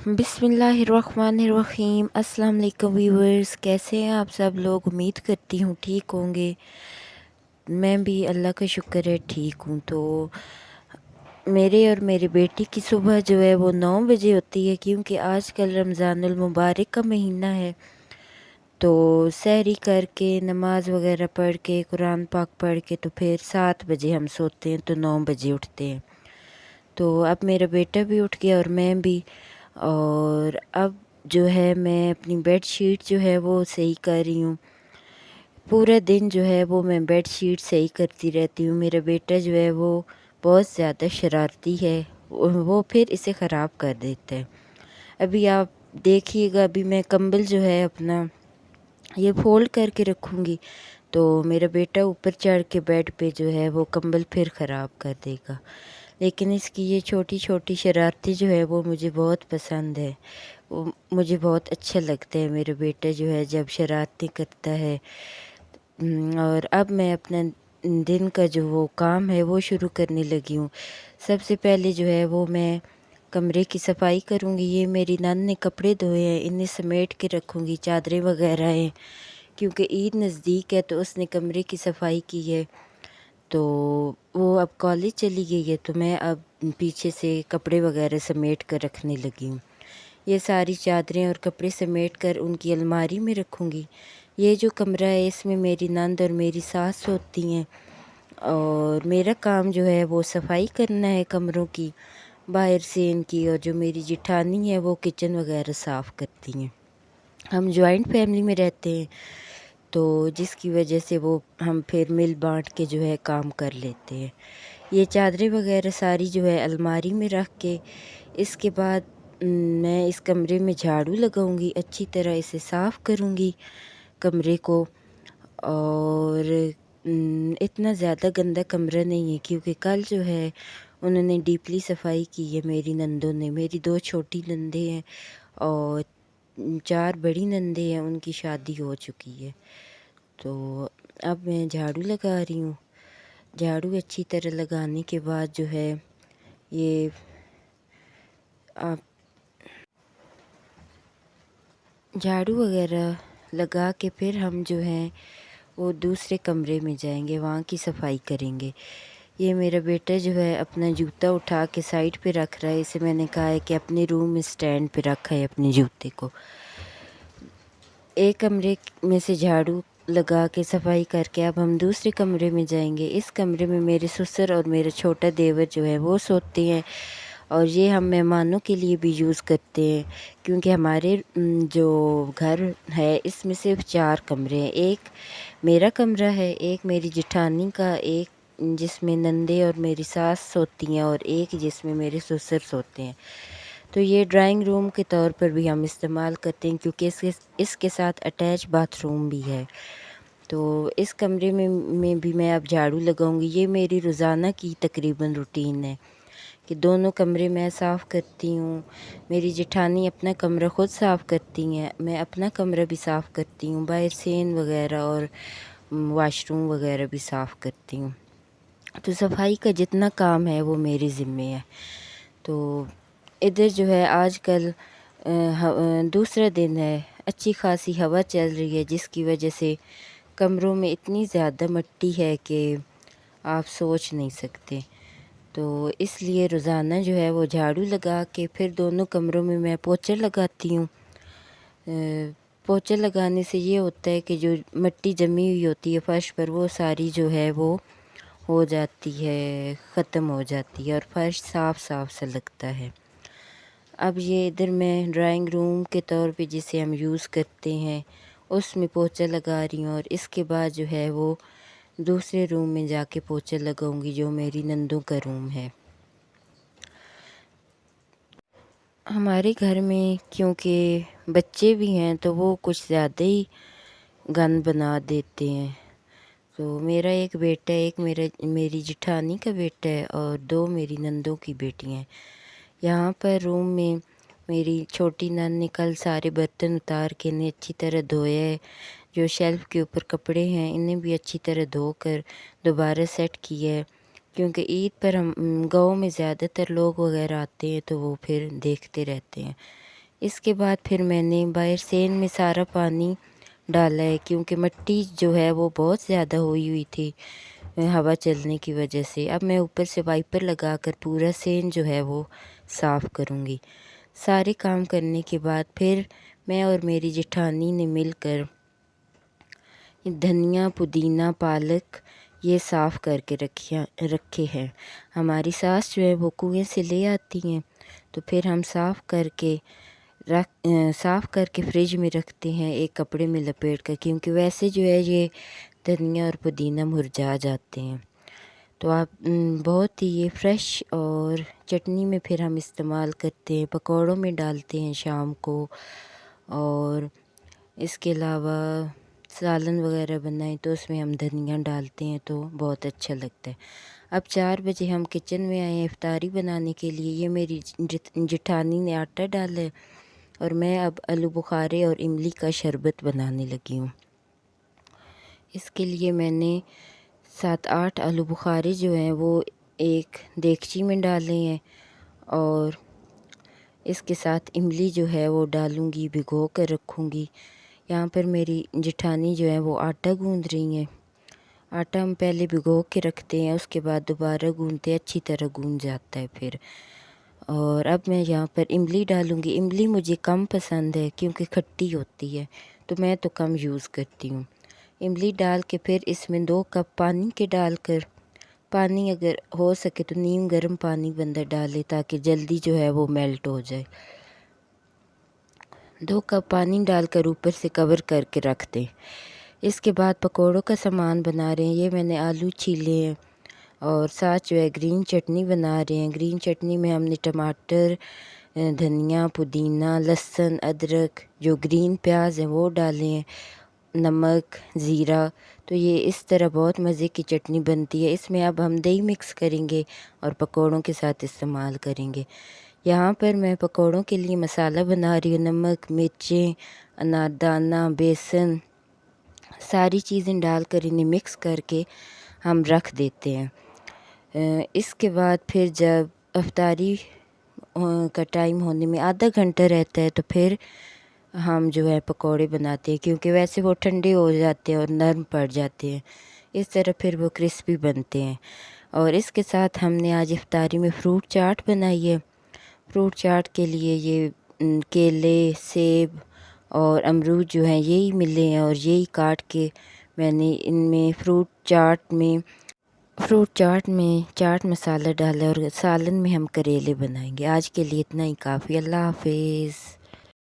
बिस्मिल्लाहिर्रहमानिर्रहीम। अस्सलाम वालेकुम व्यूअर्स, कैसे हैं आप सब लोग? उम्मीद करती हूँ ठीक होंगे। मैं भी अल्लाह का शुक्र है ठीक हूँ। तो मेरे और मेरी बेटी की सुबह जो है वो 9 बजे होती है, क्योंकि आजकल रमज़ानुल मुबारक का महीना है। तो सहरी करके नमाज वगैरह पढ़ के कुरान पाक पढ़ के तो फिर 7 बजे हम सोते हैं, तो 9 बजे उठते हैं। तो अब मेरा बेटा भी उठ गया और मैं भी। और अब जो है मैं अपनी बेड शीट जो है वो सही कर रही हूँ। पूरा दिन जो है वो मैं बेड शीट सही करती रहती हूँ। मेरा बेटा जो है वो बहुत ज़्यादा शरारती है, वो फिर इसे ख़राब कर देता है। अभी आप देखिएगा, अभी मैं कंबल जो है अपना ये फ़ोल्ड करके रखूँगी, तो मेरा बेटा ऊपर चढ़ के बेड पे जो है वो कंबल फिर ख़राब कर देगा। लेकिन इसकी ये छोटी छोटी शरारतें जो है वो मुझे बहुत पसंद है। वो मुझे बहुत अच्छा लगता है मेरा बेटा जो है जब शरारतें करता है। और अब मैं अपना दिन का जो वो काम है वो शुरू करने लगी हूँ। सबसे पहले जो है वो मैं कमरे की सफाई करूँगी। ये मेरी नंद ने कपड़े धोए हैं, इन्हें समेट के रखूँगी। चादरें वगैरह हैं, क्योंकि ईद नज़दीक है तो उसने कमरे की सफाई की है। तो वो अब कॉलेज चली गई है, तो मैं अब पीछे से कपड़े वगैरह समेट कर रखने लगी हूँ। ये सारी चादरें और कपड़े समेट कर उनकी अलमारी में रखूँगी। ये जो कमरा है इसमें मेरी नंद और मेरी सास सोती हैं, और मेरा काम जो है वो सफाई करना है कमरों की, बाहर से इनकी। और जो मेरी जिठानी है वो किचन वगैरह साफ़ करती हैं। हम जॉइंट फैमिली में रहते हैं, तो जिसकी वजह से वो हम फिर मिल बाँट के जो है काम कर लेते हैं। ये चादरें वगैरह सारी जो है अलमारी में रख के इसके बाद मैं इस कमरे में झाड़ू लगाऊंगी, अच्छी तरह इसे साफ़ करूंगी कमरे को। और इतना ज़्यादा गंदा कमरा नहीं है, क्योंकि कल जो है उन्होंने डीपली सफाई की है मेरी नंदों ने। मेरी 2 छोटी नंदें हैं और 4 बड़ी नंदें हैं, उनकी शादी हो चुकी है। तो अब मैं झाड़ू लगा रही हूँ। झाड़ू अच्छी तरह लगाने के बाद जो है ये आप झाड़ू वगैरह लगा के फिर हम जो है वो दूसरे कमरे में जाएंगे, वहाँ की सफाई करेंगे। ये मेरा बेटा जो है अपना जूता उठा के साइड पे रख रहा है। इसे मैंने कहा है कि अपने रूम में स्टैंड पे रखा है अपने जूते को। एक कमरे में से झाड़ू लगा के सफाई करके अब हम दूसरे कमरे में जाएंगे। इस कमरे में मेरे ससुर और मेरा छोटा देवर जो है वो सोते हैं, और ये हम मेहमानों के लिए भी यूज़ करते हैं, क्योंकि हमारे जो घर है इसमें सिर्फ 4 कमरे हैं। एक मेरा कमरा है, एक मेरी जेठानी का, एक जिसमें नंदे और मेरी सास सोती हैं, और एक जिसमें मेरे ससुर सोते हैं। तो ये ड्राइंग रूम के तौर पर भी हम इस्तेमाल करते हैं, क्योंकि इसके साथ अटैच बाथरूम भी है। तो इस कमरे में भी मैं अब झाड़ू लगाऊंगी। ये मेरी रोज़ाना की तकरीबन रूटीन है कि दोनों कमरे मैं साफ़ करती हूँ। मेरी जेठानी अपना कमरा ख़ुद साफ़ करती हैं, मैं अपना कमरा भी साफ़ करती हूँ, बाहर सेन वगैरह और वाशरूम वगैरह भी साफ़ करती हूँ। तो सफाई का जितना काम है वो मेरे ज़िम्मे है। तो इधर जो है आजकल दूसरा दिन है, अच्छी खासी हवा चल रही है, जिसकी वजह से कमरों में इतनी ज़्यादा मिट्टी है कि आप सोच नहीं सकते। तो इसलिए रोज़ाना जो है वो झाड़ू लगा के फिर दोनों कमरों में मैं पोंछा लगाती हूँ। पोंछा लगाने से ये होता है कि जो मिट्टी जमी हुई होती है फर्श पर वो सारी जो है वो हो जाती है, ख़त्म हो जाती है, और फर्श साफ़ साफ़ सा लगता है। अब ये इधर मैं ड्राइंग रूम के तौर पे जिसे हम यूज़ करते हैं उसमें पोंछा लगा रही हूँ, और इसके बाद जो है वो दूसरे रूम में जाके पोंछा लगाऊंगी, जो मेरी नंदों का रूम है। हमारे घर में क्योंकि बच्चे भी हैं तो वो कुछ ज़्यादा ही गंद बना देते हैं। तो मेरा एक बेटा है, एक मेरी जेठानी का बेटा है, और 2 मेरी नंदों की बेटियां हैं। यहाँ पर रूम में मेरी छोटी नंद ने कल सारे बर्तन उतार के इन्हें अच्छी तरह धोया है। जो शेल्फ़ के ऊपर कपड़े हैं इन्हें भी अच्छी तरह धोकर दोबारा सेट किया है, क्योंकि ईद पर हम गाँव में ज़्यादातर लोग वगैरह आते हैं तो वो फिर देखते रहते हैं اس کے بعد پھر میں نے باہر سین میں سارا پانی ڈالا ہے، کیونکہ مٹی جو ہے وہ بہت زیادہ ہوئی تھی ہوا چلنے کی وجہ سے۔ اب میں اوپر سے وائپر لگا کر پورا سین جو ہے وہ صاف کروں گی۔ سارے کام کرنے کے بعد پھر میں اور میری جٹھانی نے مل کر دھنیا، پودینہ، پالک یہ صاف کر کے رکھے ہیں۔ ہماری ساس جو ہے وہ کنویں سے لے آتی ہیں، تو پھر ہم صاف کر کے فریج میں رکھتے ہیں ایک کپڑے میں لپیٹ کر، کیونکہ ویسے جو ہے یہ دھنیا اور پودینہ مرجھا جاتے ہیں۔ تو آپ بہت ہی یہ فریش، اور چٹنی میں پھر ہم استعمال کرتے ہیں، پکوڑوں میں ڈالتے ہیں شام کو، اور اس کے علاوہ سالن وغیرہ بنائیں تو اس میں ہم دھنیا ڈالتے ہیں تو بہت اچھا لگتا ہے۔ اب 4 بجے ہم کچن میں آئے ہیں افطاری بنانے کے لیے۔ یہ میری جٹھانی نے آٹا ڈالا ہے، اور میں اب آلو بخارے اور املی کا شربت بنانے لگی ہوں۔ اس کے لیے میں نے 7-8 آلو بخارے جو ہیں وہ ایک دیگچی میں ڈالے ہیں، اور اس کے ساتھ املی جو ہے وہ ڈالوں گی، بھگو کر رکھوں گی۔ یہاں پر میری جٹھانی جو ہے وہ آٹا گوندھ رہی ہیں۔ آٹا ہم پہلے بھگو کے رکھتے ہیں، اس کے بعد دوبارہ گوندھتے ہیں، اچھی طرح گوندھ جاتا ہے پھر۔ اور اب میں یہاں پر املی ڈالوں گی۔ املی مجھے کم پسند ہے کیونکہ کھٹی ہوتی ہے، تو میں تو کم یوز کرتی ہوں۔ املی ڈال کے پھر اس میں 2 کپ پانی کے ڈال کر، پانی اگر ہو سکے تو نیم گرم پانی بندہ ڈالے تاکہ جلدی جو ہے وہ میلٹ ہو جائے۔ 2 کپ پانی ڈال کر اوپر سے کور کر کے رکھ دیں۔ اس کے بعد پکوڑوں کا سامان بنا رہے ہیں۔ یہ میں نے آلو چھیلے ہیں، اور ساتھ جو ہے گرین چٹنی بنا رہے ہیں۔ گرین چٹنی میں ہم نے ٹماٹر، دھنیا، پودینہ، لہسن، ادرک، جو گرین پیاز ہیں وہ ڈالے ہیں، نمک، زیرہ۔ تو یہ اس طرح بہت مزے کی چٹنی بنتی ہے۔ اس میں اب ہم دہی مکس کریں گے اور پکوڑوں کے ساتھ استعمال کریں گے۔ یہاں پر میں پکوڑوں کے لیے مسالہ بنا رہی ہوں۔ نمک، مرچیں، اناردانہ، بیسن، ساری چیزیں ڈال کر انہیں مکس کر کے ہم رکھ دیتے ہیں۔ اس کے بعد پھر جب افطاری کا ٹائم ہونے میں آدھا گھنٹہ رہتا ہے تو پھر ہم جو ہے پکوڑے بناتے ہیں، کیونکہ ویسے وہ ٹھنڈے ہو جاتے ہیں اور نرم پڑ جاتے ہیں، اس طرح پھر وہ کرسپی بنتے ہیں۔ اور اس کے ساتھ ہم نے آج افطاری میں فروٹ چاٹ بنائی ہے۔ فروٹ چاٹ کے لیے یہ کیلے، سیب اور امرود جو ہیں یہی ملے ہیں، اور یہی کاٹ کے میں نے ان میں فروٹ چاٹ میں چاٹ مسالہ ڈالا، اور سالن میں ہم کریلے بنائیں گے۔ آج کے لیے اتنا ہی کافی۔ اللہ حافظ۔